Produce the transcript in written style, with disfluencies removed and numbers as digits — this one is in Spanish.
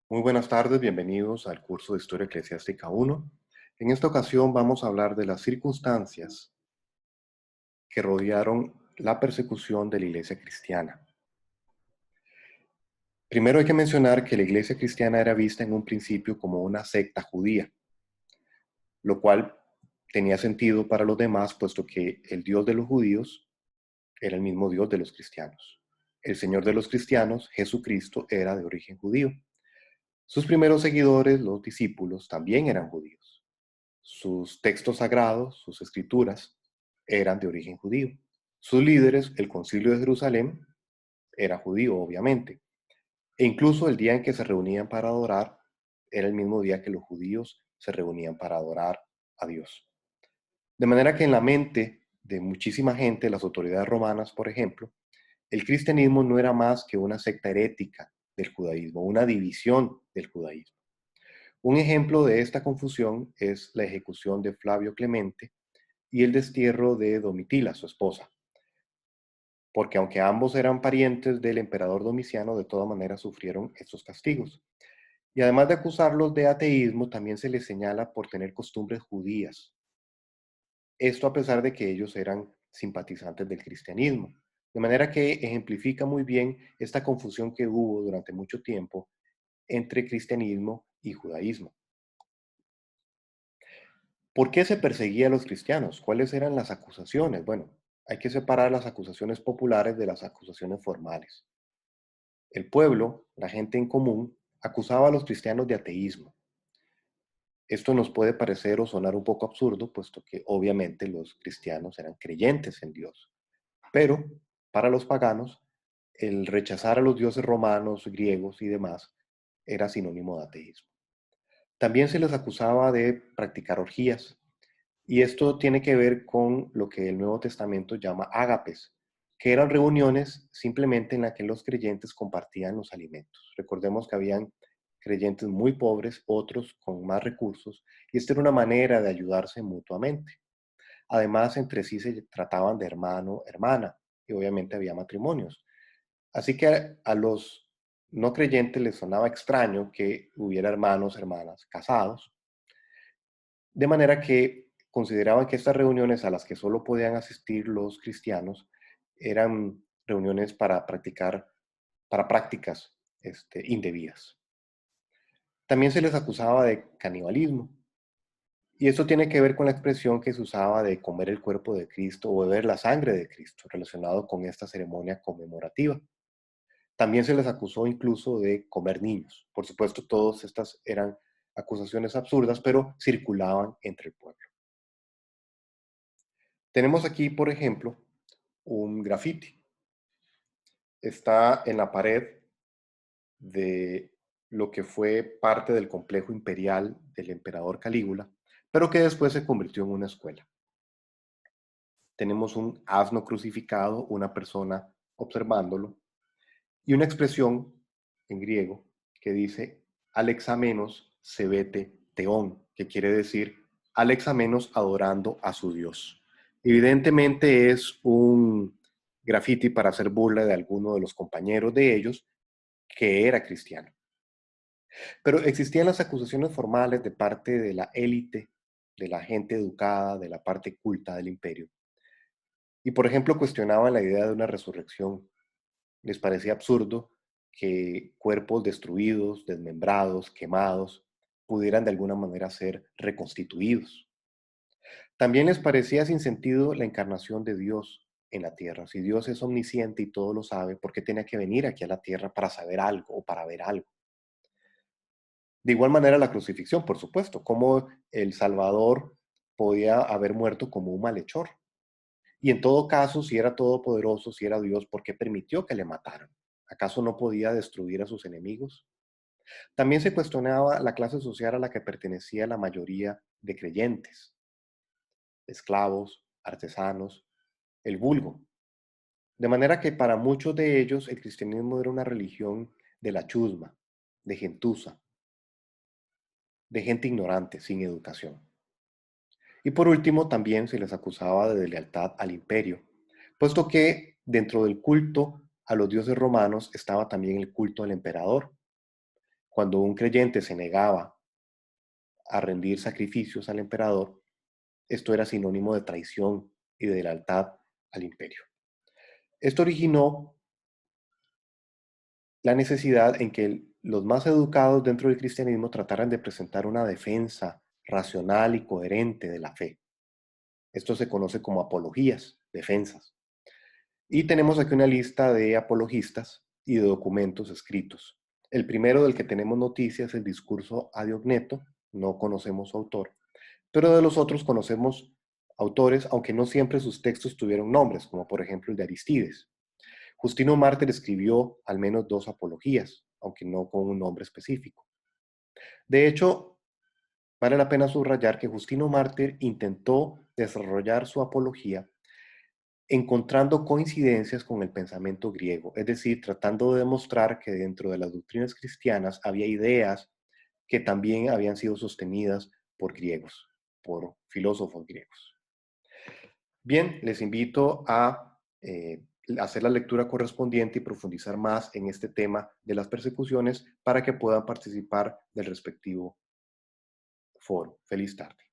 Muy buenas tardes, bienvenidos al curso de Historia Eclesiástica 1. En esta ocasión vamos a hablar de las circunstancias que rodearon la persecución de la iglesia cristiana. Primero hay que mencionar que la iglesia cristiana era vista en un principio como una secta judía, lo cual tenía sentido para los demás, puesto que el Dios de los judíos era el mismo Dios de los cristianos. El Señor de los cristianos, Jesucristo, era de origen judío. Sus primeros seguidores, los discípulos, también eran judíos. Sus textos sagrados, sus escrituras, eran de origen judío. Sus líderes, el Concilio de Jerusalén, era judío, obviamente. E incluso el día en que se reunían para adorar, era el mismo día que los judíos se reunían para adorar a Dios. De manera que en la mente de muchísima gente, las autoridades romanas, por ejemplo, el cristianismo no era más que una secta herética del judaísmo, una división del judaísmo. Un ejemplo de esta confusión es la ejecución de Flavio Clemente y el destierro de Domitila, su esposa, porque aunque ambos eran parientes del emperador Domiciano, de todas maneras sufrieron estos castigos. Y además de acusarlos de ateísmo, también se les señala por tener costumbres judías. Esto a pesar de que ellos eran simpatizantes del cristianismo. De manera que ejemplifica muy bien esta confusión que hubo durante mucho tiempo entre cristianismo y judaísmo. ¿Por qué se perseguía a los cristianos? ¿Cuáles eran las acusaciones? Bueno, hay que separar las acusaciones populares de las acusaciones formales. El pueblo, la gente en común, acusaba a los cristianos de ateísmo. Esto nos puede parecer o sonar un poco absurdo, puesto que obviamente los cristianos eran creyentes en Dios. Pero para los paganos, el rechazar a los dioses romanos, griegos y demás era sinónimo de ateísmo. También se les acusaba de practicar orgías. Y esto tiene que ver con lo que el Nuevo Testamento llama ágapes, que eran reuniones simplemente en las que los creyentes compartían los alimentos. Recordemos que habían creyentes muy pobres, otros con más recursos, y esta era una manera de ayudarse mutuamente. Además, entre sí se trataban de hermano, hermana, y obviamente había matrimonios. Así que a los no creyentes les sonaba extraño que hubiera hermanos, hermanas casados, de manera que consideraban que estas reuniones a las que solo podían asistir los cristianos eran reuniones para practicar, para prácticas indebidas. También se les acusaba de canibalismo. Y esto tiene que ver con la expresión que se usaba de comer el cuerpo de Cristo o beber la sangre de Cristo, relacionado con esta ceremonia conmemorativa. También se les acusó incluso de comer niños. Por supuesto, todas estas eran acusaciones absurdas, pero circulaban entre el pueblo. Tenemos aquí, por ejemplo, un grafiti. Está en la pared de lo que fue parte del complejo imperial del emperador Calígula, pero que después se convirtió en una escuela. Tenemos un asno crucificado, una persona observándolo, y una expresión en griego que dice Alexamenos sebete teón, que quiere decir Alexamenos adorando a su Dios. Evidentemente es un graffiti para hacer burla de alguno de los compañeros de ellos que era cristiano. Pero existían las acusaciones formales de parte de la élite, de la gente educada, de la parte culta del imperio. Y por ejemplo cuestionaban la idea de una resurrección. Les parecía absurdo que cuerpos destruidos, desmembrados, quemados, pudieran de alguna manera ser reconstituidos. También les parecía sin sentido la encarnación de Dios en la tierra. Si Dios es omnisciente y todo lo sabe, ¿por qué tenía que venir aquí a la tierra para saber algo o para ver algo? De igual manera la crucifixión, por supuesto, cómo el Salvador podía haber muerto como un malhechor. Y en todo caso, si era todopoderoso, si era Dios, ¿por qué permitió que le mataran? ¿Acaso no podía destruir a sus enemigos? También se cuestionaba la clase social a la que pertenecía la mayoría de creyentes, esclavos, artesanos, el vulgo. De manera que para muchos de ellos el cristianismo era una religión de la chusma, de gentuza, de gente ignorante, sin educación. Y por último, también se les acusaba de lealtad al imperio, puesto que dentro del culto a los dioses romanos estaba también el culto al emperador. Cuando un creyente se negaba a rendir sacrificios al emperador, esto era sinónimo de traición y de lealtad al imperio. Esto originó la necesidad en que los más educados dentro del cristianismo trataran de presentar una defensa racional y coherente de la fe. Esto se conoce como apologías, defensas. Y tenemos aquí una lista de apologistas y de documentos escritos. El primero del que tenemos noticia es el discurso a Diogneto, no conocemos su autor, pero de los otros conocemos autores, aunque no siempre sus textos tuvieron nombres, como por ejemplo el de Aristides. Justino Mártir escribió al menos 2 apologías, aunque no con un nombre específico. De hecho, vale la pena subrayar que Justino Mártir intentó desarrollar su apología encontrando coincidencias con el pensamiento griego, es decir, tratando de demostrar que dentro de las doctrinas cristianas había ideas que también habían sido sostenidas por griegos, por filósofos griegos. Bien, les invito a hacer la lectura correspondiente y profundizar más en este tema de las persecuciones para que puedan participar del respectivo foro. Feliz tarde.